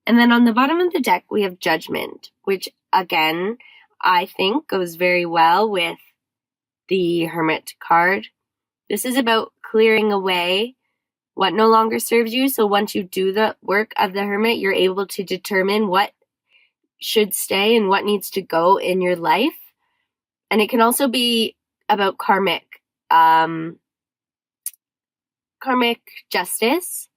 And then on the bottom of the deck, we have Judgment, which again, I think goes very well with the Hermit card. This is about clearing away what no longer serves you. So once you do the work of the Hermit, you're able to determine what should stay and what needs to go in your life. And it can also be about karmic justice.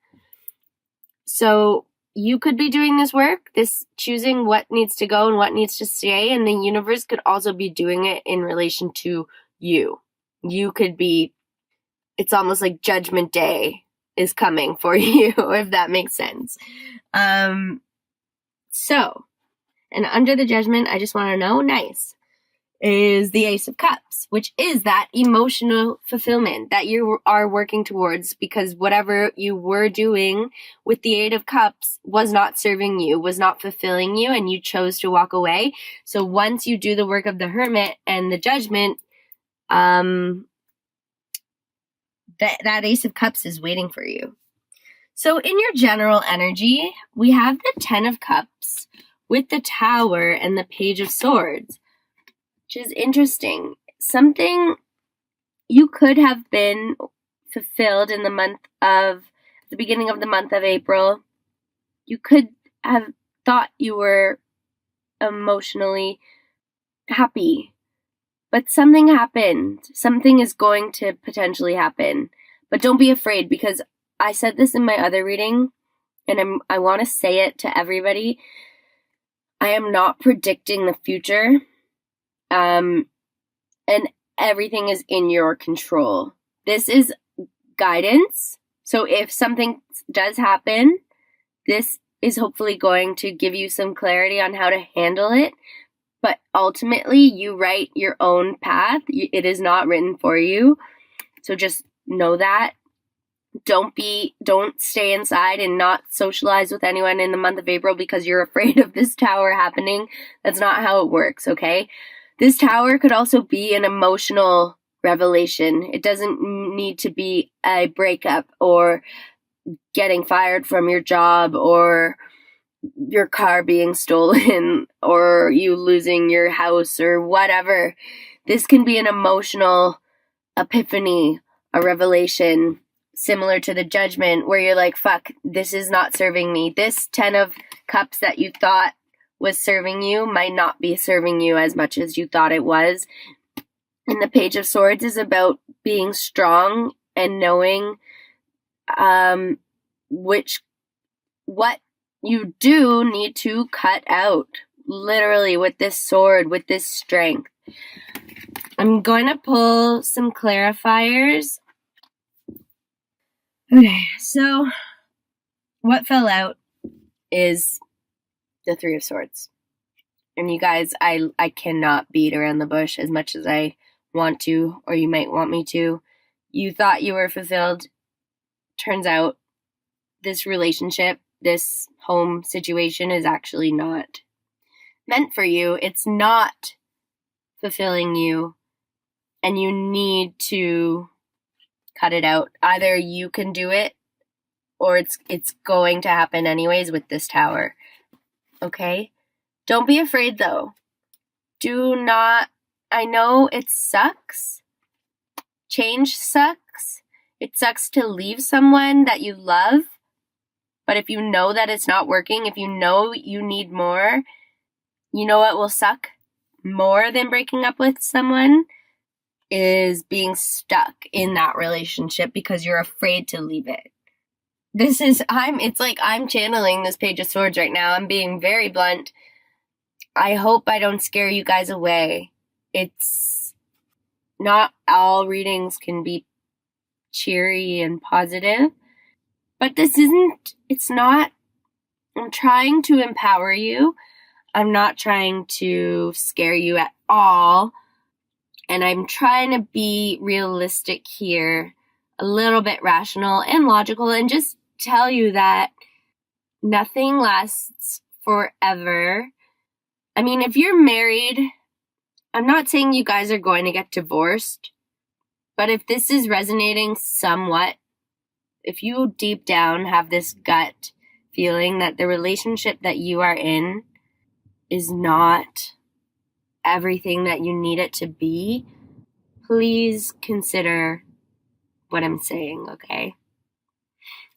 So you could be doing this work, this choosing what needs to go and what needs to stay, and the universe could also be doing it in relation to you. You could be, it's almost like Judgment Day is coming for you, if that makes sense. So, and under the Judgment, I just want to know, nice, is the Ace of Cups, which is that emotional fulfillment that you are working towards, because whatever you were doing with the Eight of Cups was not serving you, was not fulfilling you, and you chose to walk away. So once you do the work of the Hermit and the Judgment, that Ace of Cups is waiting for you. So in your general energy, we have the Ten of Cups with the Tower and the Page of Swords, which is interesting. Something you could have been fulfilled in the beginning of the month of April. You could have thought you were emotionally happy, but something happened. Something is going to potentially happen, but don't be afraid, because I said this in my other reading, and I want to say it to everybody. I am not predicting the future. And everything is in your control. This is guidance. So if something does happen, this is hopefully going to give you some clarity on how to handle it. But ultimately, you write your own path. It is not written for you. So just know that. Don't stay inside and not socialize with anyone in the month of April because you're afraid of this Tower happening. That's not how it works, okay? This Tower could also be an emotional revelation. It doesn't need to be a breakup or getting fired from your job or your car being stolen or you losing your house or whatever. This can be an emotional epiphany, a revelation, similar to the Judgment, where you're like, fuck, this is not serving me. This 10 of Cups that you thought was serving you might not be serving you as much as you thought it was. And the Page of Swords is about being strong and knowing what you do need to cut out, literally, with this sword, with this strength. I'm going to pull some clarifiers. Okay, so what fell out is the Three of Swords. And you guys, I cannot beat around the bush as much as I want to, or you might want me to. You thought you were fulfilled. Turns out this relationship, this home situation is actually not meant for you. It's not fulfilling you, and you need to cut it out. Either you can do it, or it's going to happen anyways with this Tower. Okay? Don't be afraid, though. I know it sucks. Change sucks. It sucks to leave someone that you love. But if you know that it's not working, if you know you need more, you know what will suck more than breaking up with someone is being stuck in that relationship because you're afraid to leave it. It's like I'm channeling this Page of Swords right now. I'm being very blunt. I hope I don't scare you guys away. It's not all readings can be cheery and positive, but I'm trying to empower you. I'm not trying to scare you at all. And I'm trying to be realistic here, a little bit rational and logical, and just tell you that nothing lasts forever. I mean, if you're married, I'm not saying you guys are going to get divorced, but if this is resonating somewhat, if you deep down have this gut feeling that the relationship that you are in is not everything that you need it to be, please consider what I'm saying, okay?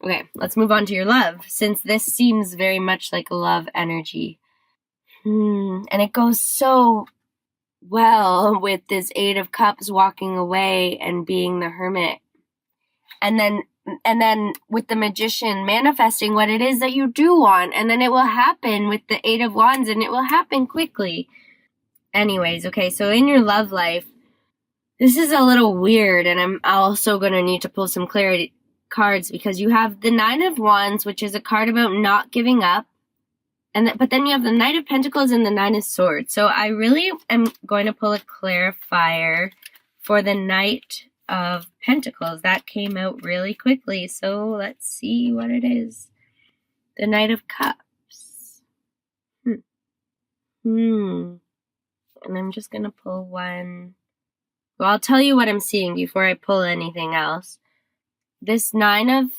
Okay, let's move on to your love, since this seems very much like a love energy. And it goes so well with this Eight of Cups walking away and being the Hermit. And then with the Magician manifesting what it is that you do want, and then it will happen with the Eight of Wands, and it will happen quickly. Anyways, okay, so in your love life, this is a little weird, and I'm also going to need to pull some clarity cards, because you have the Nine of Wands, which is a card about not giving up, but then you have the Knight of Pentacles and the Nine of Swords. So I really am going to pull a clarifier for the Knight of Pentacles. That came out really quickly, so let's see what it is. The Knight of Cups. And I'm just going to pull one. Well, I'll tell you what I'm seeing before I pull anything else. This Nine of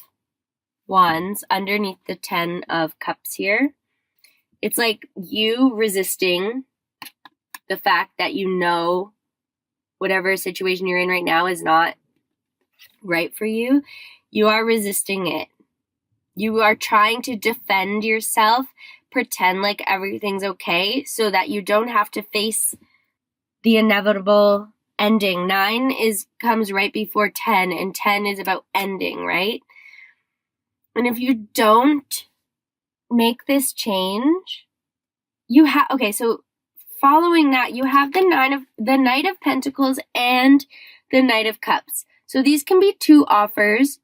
Wands underneath the Ten of Cups here, it's like you resisting the fact that you know whatever situation you're in right now is not right for you. You are resisting it. You are trying to defend yourself, pretend like everything's okay so that you don't have to face the inevitable ending. 9 comes right before 10, and 10 is about ending, right? And if you don't make this change, you have, okay, so following that, you have the Knight of Pentacles and the Knight of Cups. So these can be two offers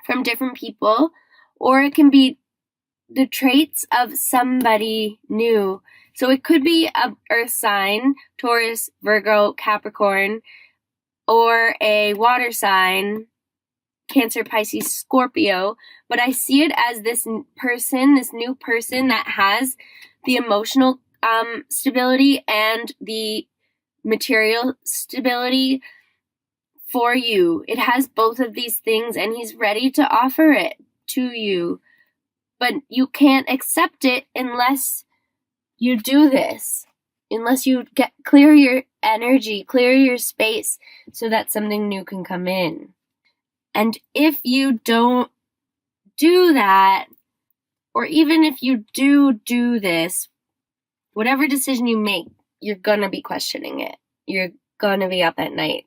from different people, or it can be the traits of somebody new. So it could be an earth sign, Taurus, Virgo, Capricorn, or a water sign, Cancer, Pisces, Scorpio. But I see it as this new person that has the emotional stability and the material stability for you. It has both of these things, and he's ready to offer it to you. But you can't accept it unless you do this, unless you clear your energy, clear your space so that something new can come in. And if you don't do that, or even if you do this, whatever decision you make, you're gonna be questioning it. You're gonna be up at night.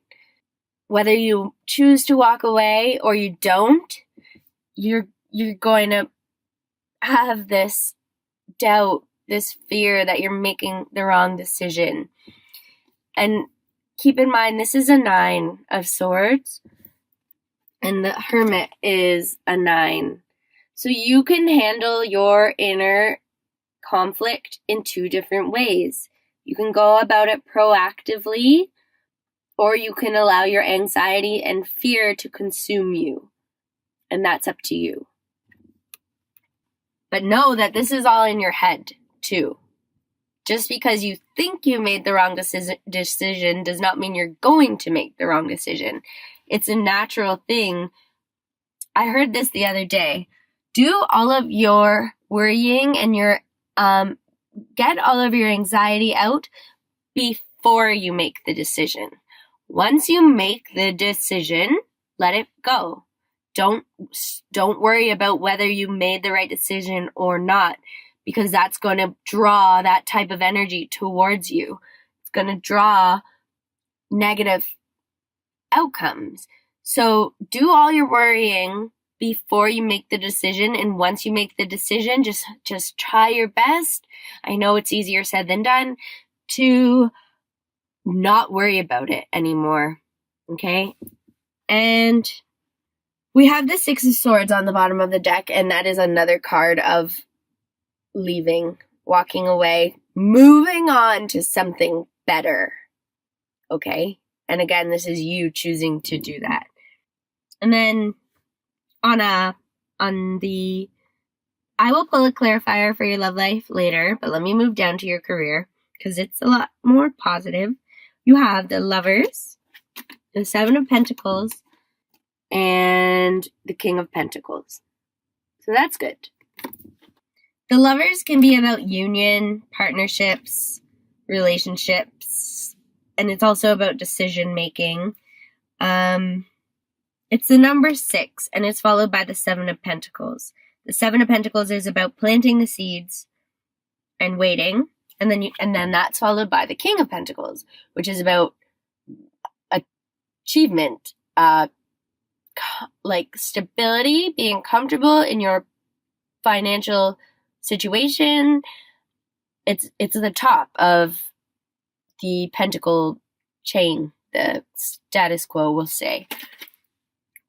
Whether you choose to walk away or you don't, you're going to have this doubt, this fear that you're making the wrong decision. And keep in mind, this is a 9 of Swords, and the Hermit is a 9. So you can handle your inner conflict in two different ways. You can go about it proactively, or you can allow your anxiety and fear to consume you. And that's up to you. But know that this is all in your head, too. Just because you think you made the wrong decision does not mean you're going to make the wrong decision. It's a natural thing. I heard this the other day. Do all of your worrying and your get all of your anxiety out before you make the decision. Once you make the decision, let it go. Don't worry about whether you made the right decision or not, because that's going to draw that type of energy towards you. It's going to draw negative outcomes. So do all your worrying before you make the decision, and once you make the decision, just try your best. I know it's easier said than done to not worry about it anymore. Okay? And we have the Six of Swords on the bottom of the deck, and that is another card of leaving, walking away, moving on to something better. Okay? And again, this is you choosing to do that. And then I will pull a clarifier for your love life later, but let me move down to your career because it's a lot more positive. You have the Lovers, the Seven of Pentacles, and the King of Pentacles. So that's good. The Lovers can be about union, partnerships, relationships, and it's also about decision making. It's the number 6, and it's followed by the 7 of Pentacles. The 7 of Pentacles is about planting the seeds and waiting, and then that's followed by the King of Pentacles, which is about achievement, like stability, being comfortable in your financial situation. It's the top of the pentacle chain, the status quo, we'll say.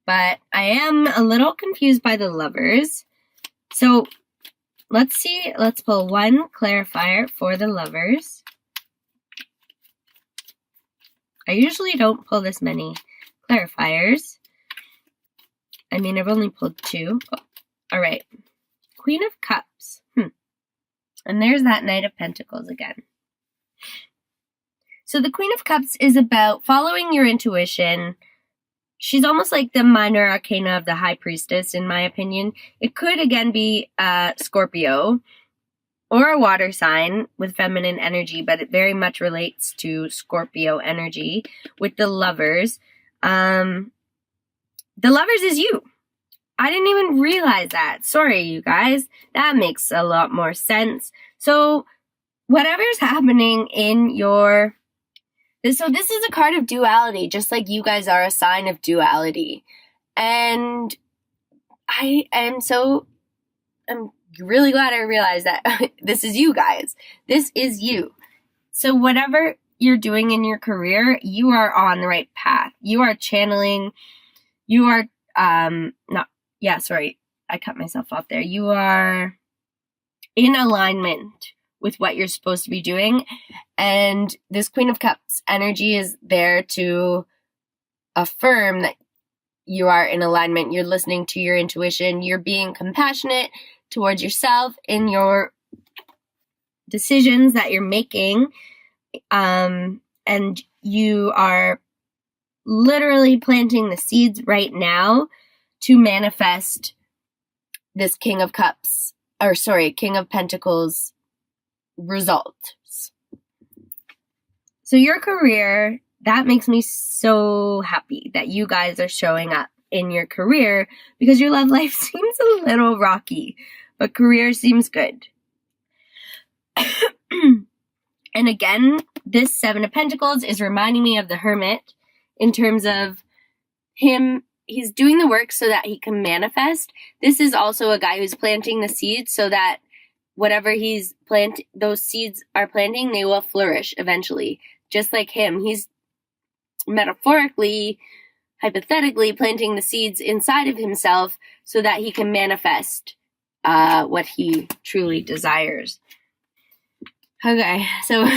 But I am a little confused by the Lovers. So let's see. Let's pull one clarifier for the Lovers. I usually don't pull this many clarifiers. I mean, I've only pulled 2. Oh, all right. Queen of Cups. And there's that Knight of Pentacles again. So the Queen of Cups is about following your intuition. She's almost like the minor arcana of the High Priestess, in my opinion. It could, again, be Scorpio or a water sign with feminine energy, but it very much relates to Scorpio energy with the Lovers. The Lovers is you. I didn't even realize that. Sorry, you guys. That makes a lot more sense. So whatever's happening in your... So this is a card of duality, just like you guys are a sign of duality. And I'm really glad I realized that this is you guys. This is you. So whatever you're doing in your career, you are on the right path. You are channeling, you are, I cut myself off there. You are in alignment with what you're supposed to be doing. And this Queen of Cups energy is there to affirm that you are in alignment. You're listening to your intuition. You're being compassionate towards yourself in your decisions that you're making. And you are literally planting the seeds right now to manifest this King of Pentacles results. So your career, that makes me so happy that you guys are showing up in your career, because your love life seems a little rocky, but career seems good. And again, this 7 of Pentacles is reminding me of the Hermit in terms of him. He's doing the work so that he can manifest. This is also a guy who's planting the seeds so that whatever those seeds are planting, they will flourish eventually. Just like him, he's metaphorically, hypothetically planting the seeds inside of himself so that he can manifest what he truly desires. Okay, so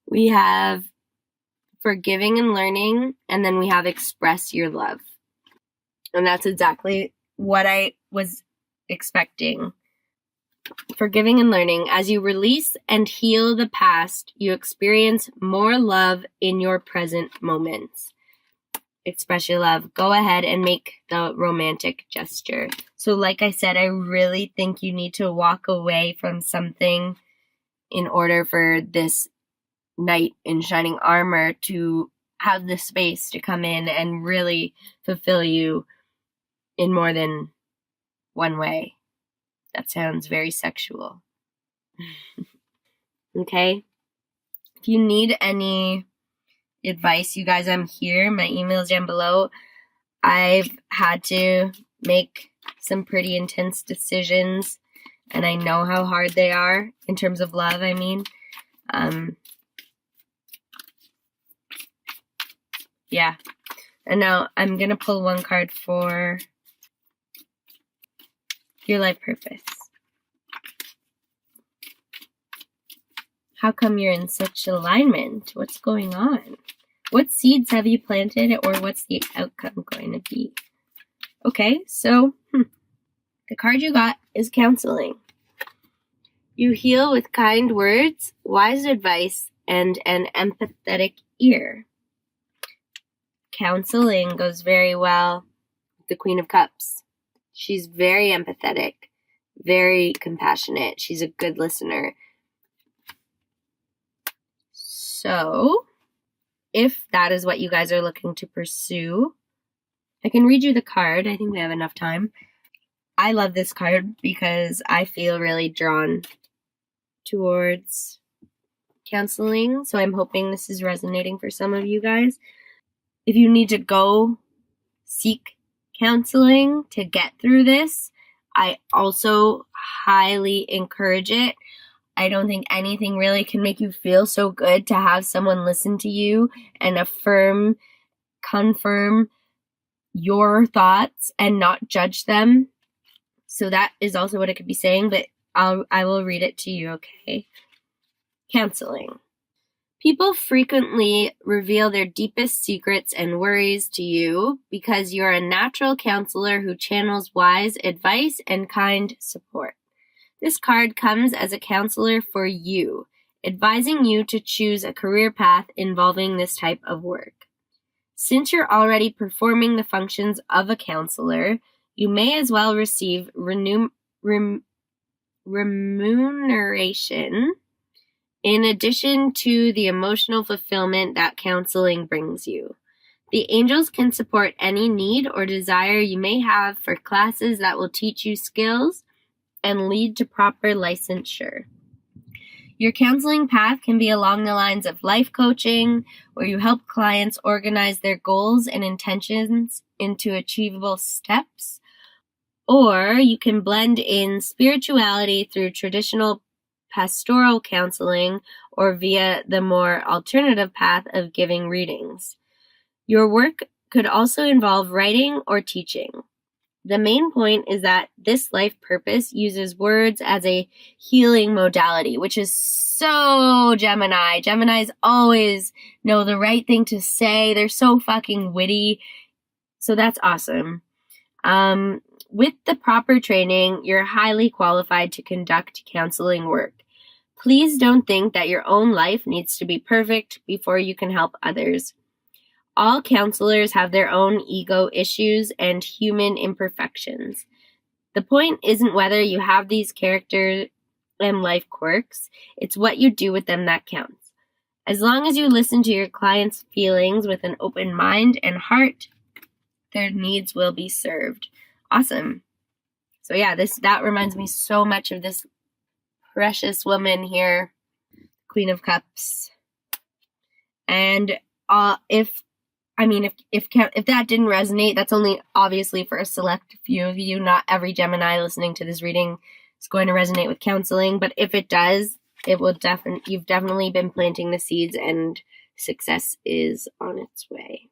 we have forgiving and learning, and then we have express your love. And that's exactly what I was expecting. Forgiving and learning. As you release and heal the past, you experience more love in your present moments. Express your love. Go ahead and make the romantic gesture. So like I said, I really think you need to walk away from something in order for this knight in shining armor to have the space to come in and really fulfill you in more than one way. That sounds very sexual. Okay? If you need any advice, you guys, I'm here. My email is down below. I've had to make some pretty intense decisions, and I know how hard they are in terms of love, I mean. Yeah. And now I'm going to pull one card for your life purpose. How come you're in such alignment? What's going on? What seeds have you planted, or what's the outcome going to be? Okay, so the card you got is counseling. You heal with kind words, wise advice, and an empathetic ear. Counseling goes very well with the Queen of Cups. She's very empathetic, very compassionate. She's a good listener. So, if that is what you guys are looking to pursue, I can read you the card. I think we have enough time. I love this card because I feel really drawn towards counseling. So I'm hoping this is resonating for some of you guys. If you need to go seek counseling to get through this, I also highly encourage it. I don't think anything really can make you feel so good to have someone listen to you and confirm your thoughts and not judge them. So that is also what it could be saying, but I will read it to you, okay? Counseling. People frequently reveal their deepest secrets and worries to you because you're a natural counselor who channels wise advice and kind support. This card comes as a counselor for you, advising you to choose a career path involving this type of work. Since you're already performing the functions of a counselor, you may as well receive remuneration in addition to the emotional fulfillment that counseling brings you. The angels can support any need or desire you may have for classes that will teach you skills and lead to proper licensure. Your counseling path can be along the lines of life coaching, where you help clients organize their goals and intentions into achievable steps, or you can blend in spirituality through traditional pastoral counseling or via the more alternative path of giving readings. Your work could also involve writing or teaching. The main point is that this life purpose uses words as a healing modality, which is so Gemini. Geminis always know the right thing to say. They're so fucking witty. So that's awesome. With the proper training, you're highly qualified to conduct counseling work. Please don't think that your own life needs to be perfect before you can help others. All counselors have their own ego issues and human imperfections. The point isn't whether you have these character and life quirks, it's what you do with them that counts. As long as you listen to your clients' feelings with an open mind and heart, their needs will be served. Awesome. So yeah, that reminds me so much of this precious woman here, Queen of Cups. And if that didn't resonate, that's only obviously for a select few of you. Not every Gemini listening to this reading is going to resonate with counseling, but if it does, you've definitely been planting the seeds and success is on its way.